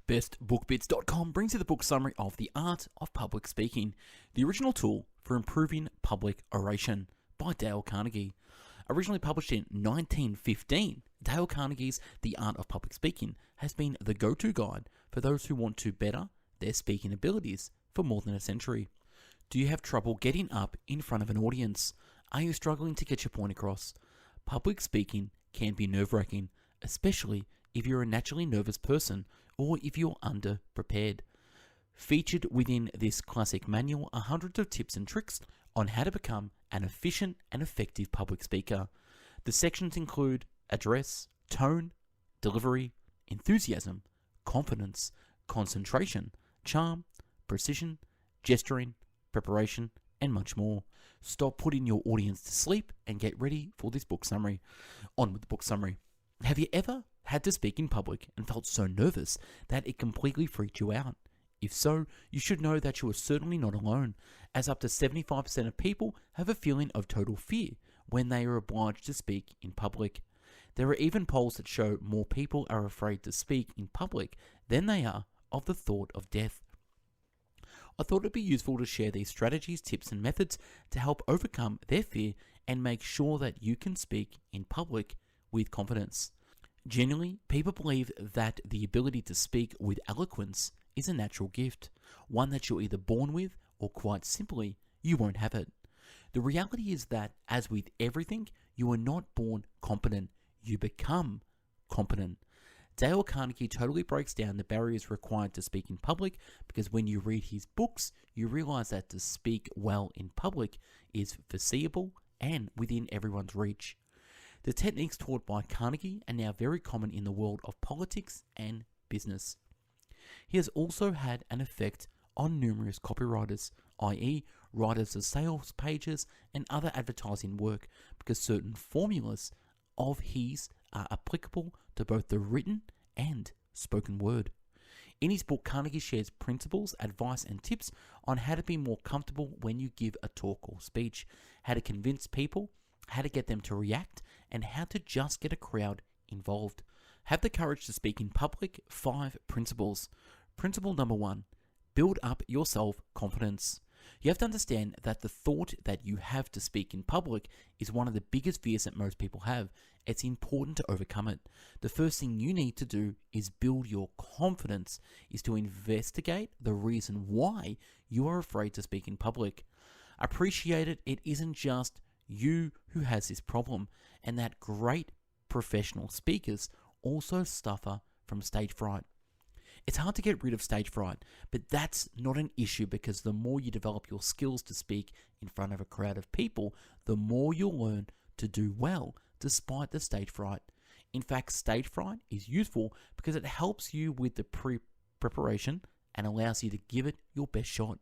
bestbookbits.com brings you the book summary of The Art of Public Speaking, the original tool for improving public oration by Dale Carnegie. Originally published in 1915, Dale Carnegie's The Art of Public Speaking has been the go-to guide for those who want to better their speaking abilities for more than a century. Do you have trouble getting up in front of an audience? Are you struggling to get your point across? Public speaking can be nerve-wracking, especially if you're a naturally nervous person or if you're under-prepared. Featured within this classic manual are hundreds of tips and tricks on how to become an efficient and effective public speaker. The sections include address, tone, delivery, enthusiasm, confidence, concentration, charm, precision, gesturing, preparation, and much more. Stop putting your audience to sleep and get ready for this book summary. On with the book summary. Have you ever had to speak in public and felt so nervous that it completely freaked you out? If so, you should know that you are certainly not alone, as up to 75% of people have a feeling of total fear when they are obliged to speak in public. There are even polls that show more people are afraid to speak in public than they are of the thought of death. I thought it'd be useful to share these strategies, tips, and methods to help overcome their fear and make sure that you can speak in public with confidence. Generally, people believe that the ability to speak with eloquence is a natural gift, one that you're either born with or quite simply, you won't have it. The reality is that, as with everything, you are not born competent, you become competent. Dale Carnegie totally breaks down the barriers required to speak in public, because when you read his books, you realize that to speak well in public is foreseeable and within everyone's reach. The techniques taught by Carnegie are now very common in the world of politics and business. He has also had an effect on numerous copywriters, i.e. writers of sales pages and other advertising work, because certain formulas of his are applicable to both the written and spoken word. In his book, Carnegie shares principles, advice, and tips on how to be more comfortable when you give a talk or speech, how to convince people, how to get them to react, and how to just get a crowd involved. Have the courage to speak in public. 5 principles. Principle number 1, build up your self-confidence. You have to understand that the thought that you have to speak in public is one of the biggest fears that most people have. It's important to overcome it. The first thing you need to do is build your confidence, is to investigate the reason why you are afraid to speak in public. Appreciate it isn't just you who has this problem, and that great professional speakers also suffer from stage fright. It's hard to get rid of stage fright, but that's not an issue, because the more you develop your skills to speak in front of a crowd of people, the more you'll learn to do well despite the stage fright. In fact, stage fright is useful because it helps you with the preparation and allows you to give it your best shot.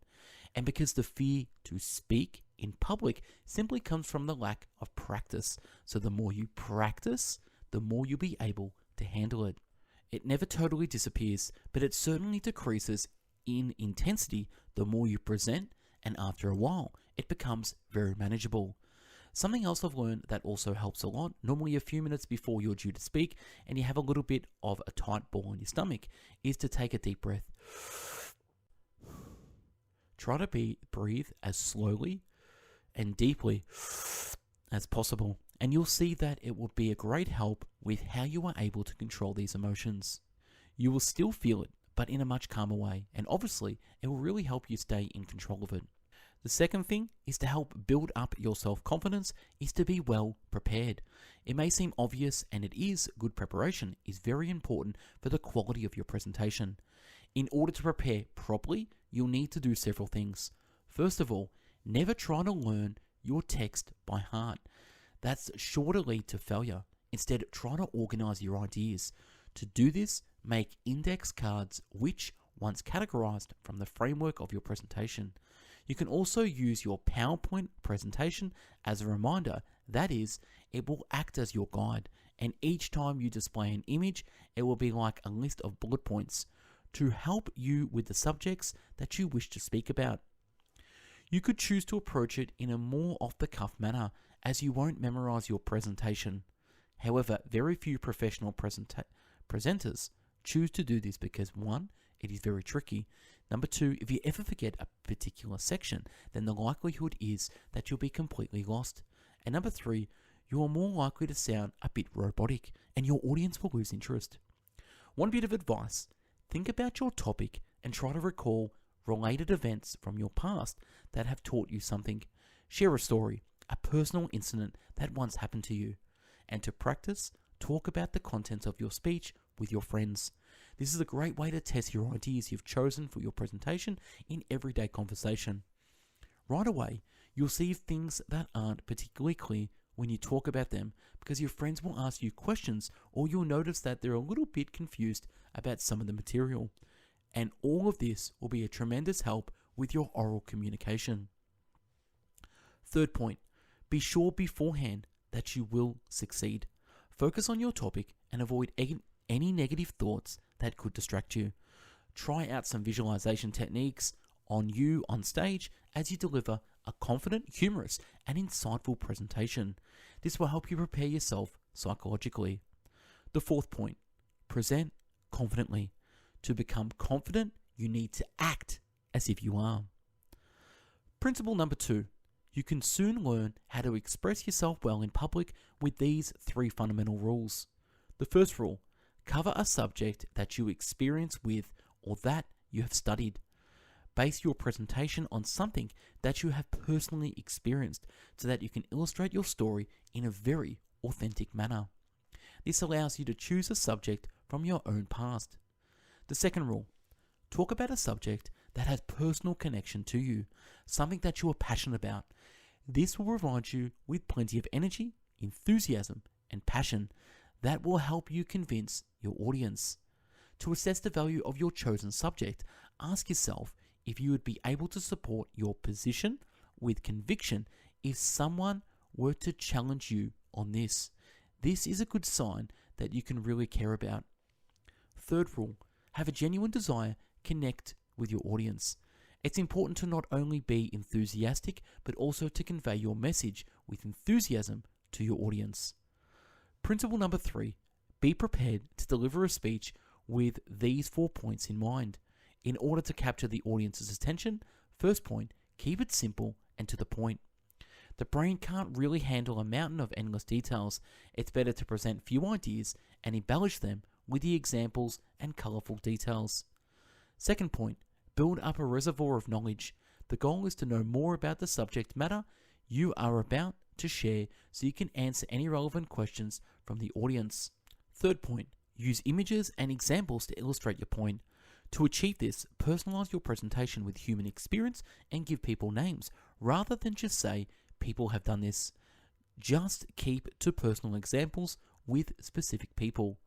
And because the fear to speak in public simply comes from the lack of practice. So the more you practice, the more you'll be able to handle it. It never totally disappears, but it certainly decreases in intensity the more you present, and after a while, it becomes very manageable. Something else I've learned that also helps a lot, normally a few minutes before you're due to speak and you have a little bit of a tight ball in your stomach, is to take a deep breath. Try to breathe as slowly and deeply as possible, and you'll see that it will be a great help with how you are able to control these emotions. You will still feel it, but in a much calmer way, and obviously it will really help you stay in control of it. The second thing is to help build up your self-confidence is to be well prepared. It may seem obvious, and it is. Good preparation is very important for the quality of your presentation. In order to prepare properly, you'll need to do several things. First of all, never try to learn your text by heart. That's sure to lead to failure. Instead, try to organize your ideas. To do this, make index cards which, once categorized from the framework of your presentation. You can also use your PowerPoint presentation as a reminder. That is, it will act as your guide, and each time you display an image, it will be like a list of bullet points to help you with the subjects that you wish to speak about. You could choose to approach it in a more off-the-cuff manner, as you won't memorize your presentation. However, very few professional presenters choose to do this because 1, it is very tricky. Number 2, if you ever forget a particular section, then the likelihood is that you'll be completely lost. And number 3, you are more likely to sound a bit robotic and your audience will lose interest. One bit of advice, think about your topic and try to recall related events from your past that have taught you something. Share a story, a personal incident that once happened to you. And to practice, talk about the contents of your speech with your friends. This is a great way to test your ideas you've chosen for your presentation in everyday conversation. Right away, you'll see things that aren't particularly clear when you talk about them because your friends will ask you questions or you'll notice that they're a little bit confused about some of the material. And all of this will be a tremendous help with your oral communication. Third point, be sure beforehand that you will succeed. Focus on your topic and avoid any negative thoughts that could distract you. Try out some visualization techniques on you on stage as you deliver a confident, humorous, and insightful presentation. This will help you prepare yourself psychologically. The fourth point, present confidently. To become confident, you need to act as if you are. Principle number 2, you can soon learn how to express yourself well in public with these 3 fundamental rules. The first rule, cover a subject that you experience with or that you have studied. Base your presentation on something that you have personally experienced so that you can illustrate your story in a very authentic manner. This allows you to choose a subject from your own past. The second rule, talk about a subject that has personal connection to you, something that you are passionate about. This will provide you with plenty of energy, enthusiasm, and passion that will help you convince your audience. To assess the value of your chosen subject, ask yourself if you would be able to support your position with conviction if someone were to challenge you on this. This is a good sign that you can really care about. Third rule, have a genuine desire, connect with your audience. It's important to not only be enthusiastic, but also to convey your message with enthusiasm to your audience. Principle number 3, be prepared to deliver a speech with these 4 points in mind. In order to capture the audience's attention, first point, keep it simple and to the point. The brain can't really handle a mountain of endless details. It's better to present few ideas and embellish them with the examples and colorful details. Second point, build up a reservoir of knowledge. The goal is to know more about the subject matter you are about to share so you can answer any relevant questions from the audience. Third point, use images and examples to illustrate your point. To achieve this, personalize your presentation with human experience and give people names, rather than just say, people have done this. Just keep to personal examples with specific people.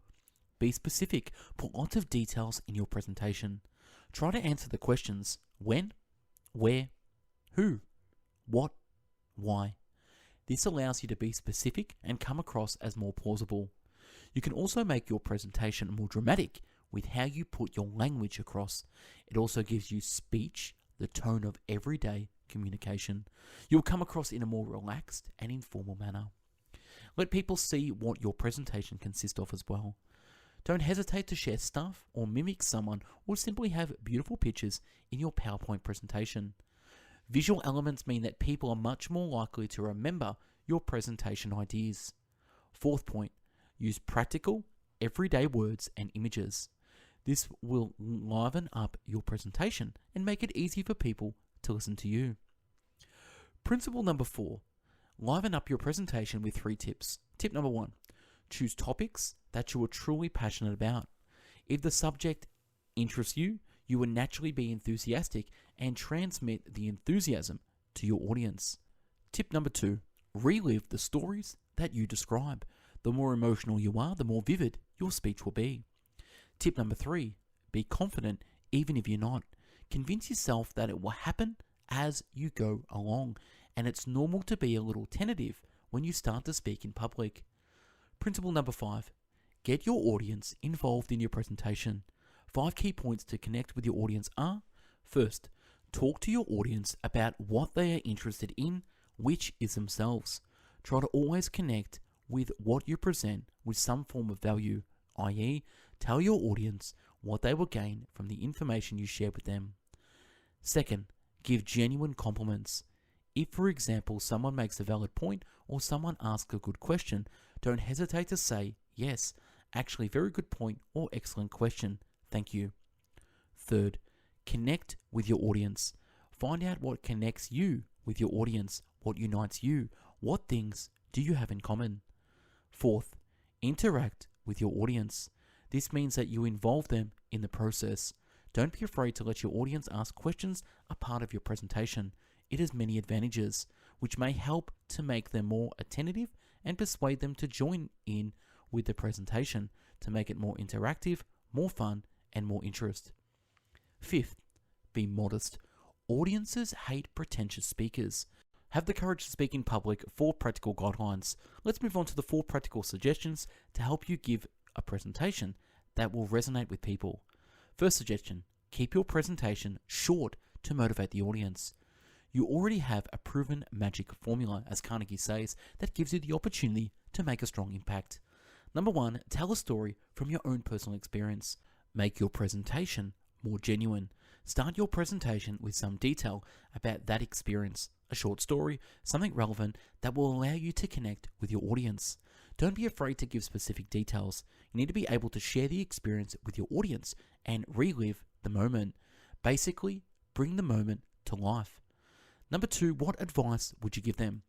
Be specific, put lots of details in your presentation. Try to answer the questions when, where, who, what, why. This allows you to be specific and come across as more plausible. You can also make your presentation more dramatic with how you put your language across. It also gives you speech, the tone of everyday communication. You'll come across in a more relaxed and informal manner. Let people see what your presentation consists of as well. Don't hesitate to share stuff or mimic someone or simply have beautiful pictures in your PowerPoint presentation. Visual elements mean that people are much more likely to remember your presentation ideas. Fourth point, use practical, everyday words and images. This will liven up your presentation and make it easy for people to listen to you. Principle number 4, liven up your presentation with 3 tips. Tip number 1, choose topics that you are truly passionate about. If the subject interests you, you will naturally be enthusiastic and transmit the enthusiasm to your audience. Tip number 2, relive the stories that you describe. The more emotional you are, the more vivid your speech will be. Tip number 3, be confident even if you're not. Convince yourself that it will happen as you go along, and it's normal to be a little tentative when you start to speak in public. Principle number 5, get your audience involved in your presentation. 5 key points to connect with your audience are: first, talk to your audience about what they are interested in, which is themselves. Try to always connect with what you present with some form of value, i.e., Tell your audience what they will gain from the information you share with them. Second, give genuine compliments. If, for example, someone makes a valid point or someone asks a good question, don't hesitate to say, yes, actually very good point or excellent question. Thank you. Third, connect with your audience. Find out what connects you with your audience, what unites you, what things do you have in common. Fourth, interact with your audience. This means that you involve them in the process. Don't be afraid to let your audience ask questions a part of your presentation. It has many advantages, which may help to make them more attentive and persuade them to join in with the presentation to make it more interactive, more fun, and more interest. Fifth, be modest. Audiences hate pretentious speakers. Have the courage to speak in public. 4 practical guidelines. Let's move on to the 4 practical suggestions to help you give a presentation that will resonate with people. First suggestion, keep your presentation short to motivate the audience. You already have a proven magic formula, as Carnegie says, that gives you the opportunity to make a strong impact. Number 1, tell a story from your own personal experience. Make your presentation more genuine. Start your presentation with some detail about that experience, a short story, something relevant that will allow you to connect with your audience. Don't be afraid to give specific details. You need to be able to share the experience with your audience and relive the moment. Basically, bring the moment to life. Number 2, what advice would you give them?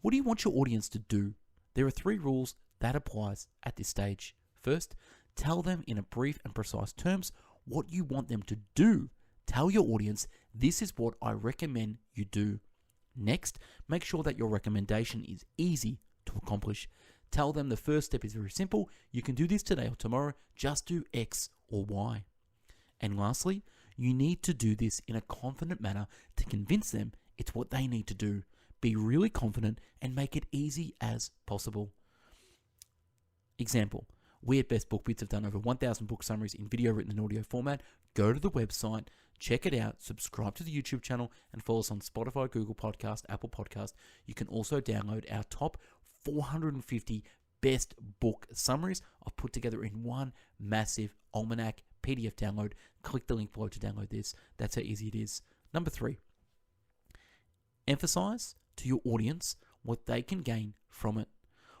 What do you want your audience to do? There are 3 rules that applies at this stage. First, tell them in a brief and precise terms what you want them to do. Tell your audience, this is what I recommend you do. Next, make sure that your recommendation is easy to accomplish. Tell them the first step is very simple. You can do this today or tomorrow. Just do X or Y. And lastly, you need to do this in a confident manner to convince them it's what they need to do. Be really confident and make it easy as possible. Example, we at Best Book Bits have done over 1,000 book summaries in video, written, and audio format. Go to the website, check it out, subscribe to the YouTube channel, and follow us on Spotify, Google Podcast, Apple Podcast. You can also download our top 450 best book summaries I've put together in one massive almanac PDF download. Click the link below to download this. That's how easy it is. Number 3, emphasize to your audience what they can gain from it.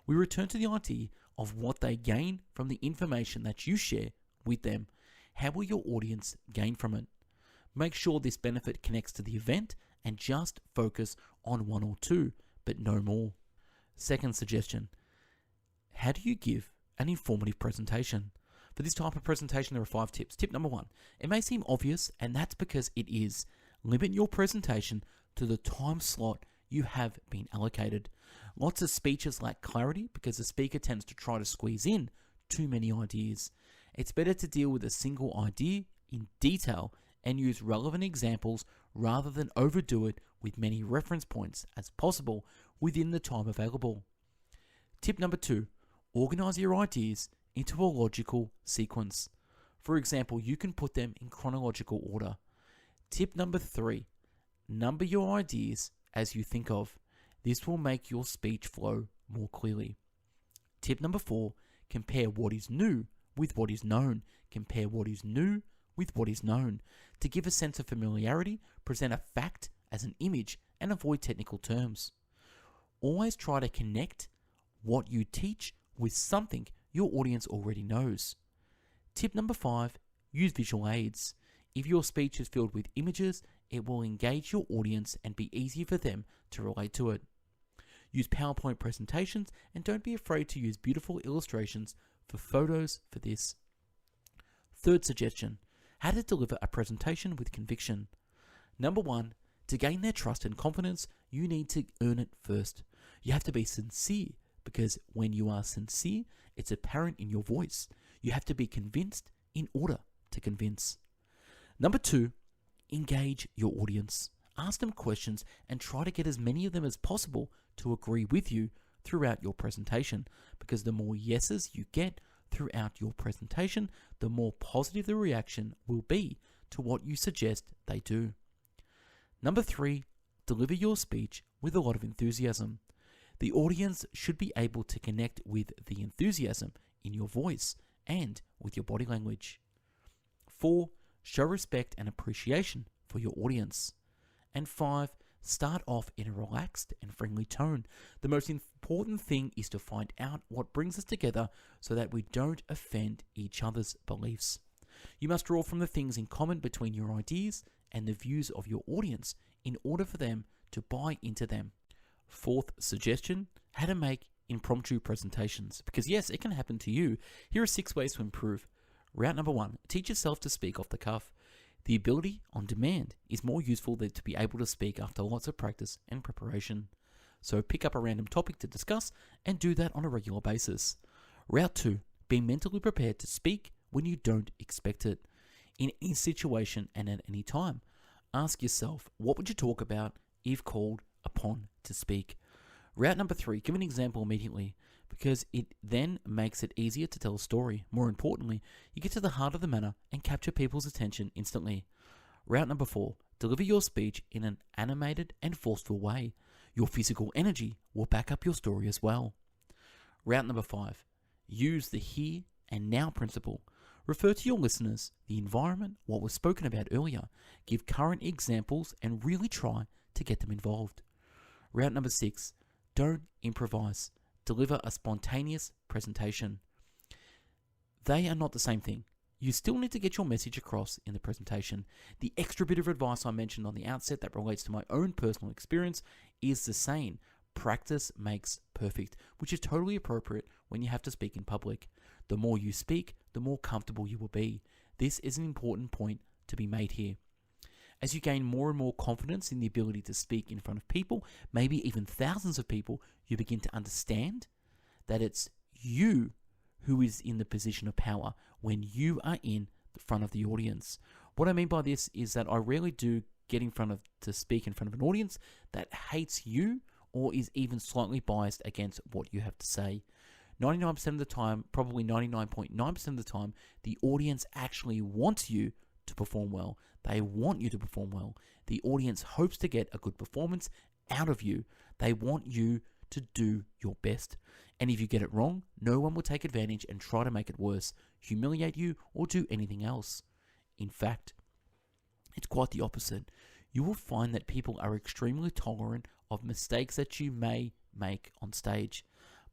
We return to the idea of what they gain from the information that you share with them. How will your audience gain from it? Make sure this benefit connects to the event and just focus on 1 or 2, but no more. Second suggestion, how do you give an informative presentation? For this type of presentation, there are 5 tips. Tip number 1, it may seem obvious, and that's because it is. Limit your presentation to the time slot you have been allocated. Lots of speeches lack clarity because the speaker tends to try to squeeze in too many ideas. It's better to deal with a single idea in detail and use relevant examples rather than overdo it with many reference points as possible within the time available. Tip number 2, organize your ideas into a logical sequence. For example, you can put them in chronological order. Tip number 3, number your ideas as you think of. This will make your speech flow more clearly. Tip number 4, compare what is new with what is known. Compare what is new with what is known. To give a sense of familiarity, present a fact as an image and avoid technical terms. Always try to connect what you teach with something your audience already knows. Tip number 5, use visual aids. If your speech is filled with images, it will engage your audience and be easy for them to relate to it. Use PowerPoint presentations and don't be afraid to use beautiful illustrations for photos for this. Third suggestion, how to deliver a presentation with conviction. Number 1, to gain their trust and confidence, you need to earn it first. You have to be sincere because when you are sincere, it's apparent in your voice. You have to be convinced in order to convince. Number 2, engage your audience. Ask them questions and try to get as many of them as possible to agree with you throughout your presentation, because the more yeses you get throughout your presentation, the more positive the reaction will be to what you suggest they do. Number 3, deliver your speech with a lot of enthusiasm. The audience should be able to connect with the enthusiasm in your voice and with your body language. 4. Show respect and appreciation for your audience. And 5. Start off in a relaxed and friendly tone. The most important thing is to find out what brings us together so that we don't offend each other's beliefs. You must draw from the things in common between your ideas and the views of your audience in order for them to buy into them. 4th suggestion, how to make impromptu presentations. Because yes, it can happen to you. Here are 6 ways to improve. Route number 1, teach yourself to speak off the cuff. The ability on demand is more useful than to be able to speak after lots of practice and preparation. So pick up a random topic to discuss and do that on a regular basis. Route 2, be mentally prepared to speak when you don't expect it. In any situation and at any time, ask yourself, what would you talk about if called upon to speak? Route number 3, give an example immediately, because it then makes it easier to tell a story. More importantly, you get to the heart of the matter and capture people's attention instantly. Route number 4, deliver your speech in an animated and forceful way. Your physical energy will back up your story as well. Route number 5, use the here and now principle. Refer to your listeners, the environment, what was spoken about earlier. Give current examples and really try to get them involved. Route number 6, don't improvise. Deliver a spontaneous presentation. They are not the same thing. You still need to get your message across in the presentation. The extra bit of advice I mentioned on the outset that relates to my own personal experience is the saying, practice makes perfect, which is totally appropriate when you have to speak in public. The more you speak, the more comfortable you will be. This is an important point to be made here. As you gain more and more confidence in the ability to speak in front of people, maybe even thousands of people, you begin to understand that it's you who is in the position of power when you are in the front of the audience. What I mean by this is that I rarely do get to speak in front of an audience that hates you or is even slightly biased against what you have to say. 99% of the time, probably 99.9% of the time, the audience actually wants you to perform well. They want you to perform well. The audience hopes to get a good performance out of you. They want you to do your best. And if you get it wrong, no one will take advantage and try to make it worse, humiliate you, or do anything else. In fact, it's quite the opposite. You will find that people are extremely tolerant of mistakes that you may make on stage.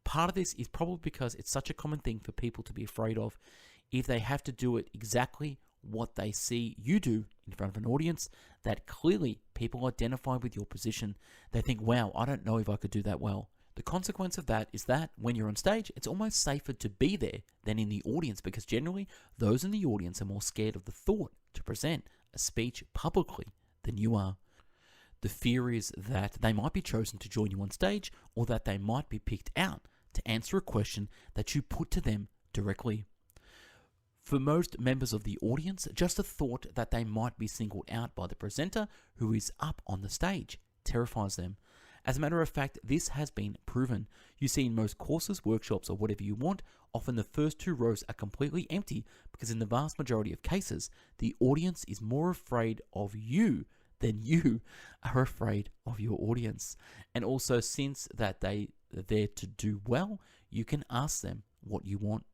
Part of this is probably because it's such a common thing for people to be afraid of. If they have to do it exactly what they see you do in front of an audience, that clearly people identify with your position. They think, wow, I don't know if I could do that well. The consequence of that is that when you're on stage, it's almost safer to be there than in the audience, because generally those in the audience are more scared of the thought to present a speech publicly than you are. The fear is that they might be chosen to join you on stage, or that they might be picked out to answer a question that you put to them directly. For most members of the audience, just the thought that they might be singled out by the presenter who is up on the stage terrifies them. As a matter of fact, this has been proven. You see in most courses, workshops, or whatever you want, often the first 2 rows are completely empty because in the vast majority of cases, the audience is more afraid of you than you are afraid of your audience. And also, since that they are there to do well, you can ask them what you want.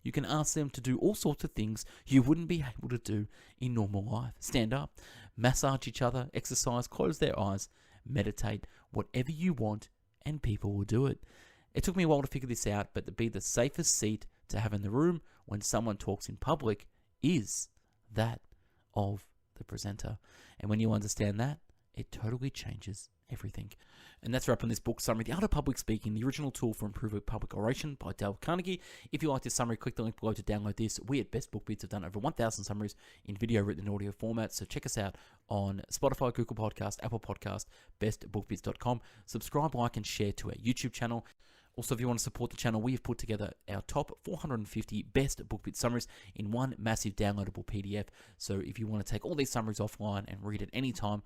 You can ask them to do all sorts of things you wouldn't be able to do in normal life. Stand up, massage each other, exercise, close their eyes, meditate, whatever you want, and people will do it. It took me a while to figure this out, but to be the safest seat to have in the room when someone talks in public is that of the presenter. And when you understand that, it totally changes everything. And that's a wrap on this book summary, The Art of Public Speaking, the original tool for improving public oration by Dale Carnegie. If you like this summary, click the link below to download this. We at Best Book Bits have done over 1,000 summaries in video, written, and audio format. So check us out on Spotify, Google Podcast, Apple Podcast, bestbookbits.com. Subscribe, like, and share to our YouTube channel. Also, if you want to support the channel, we have put together our top 450 best book bit summaries in one massive downloadable PDF. So if you want to take all these summaries offline and read at any time,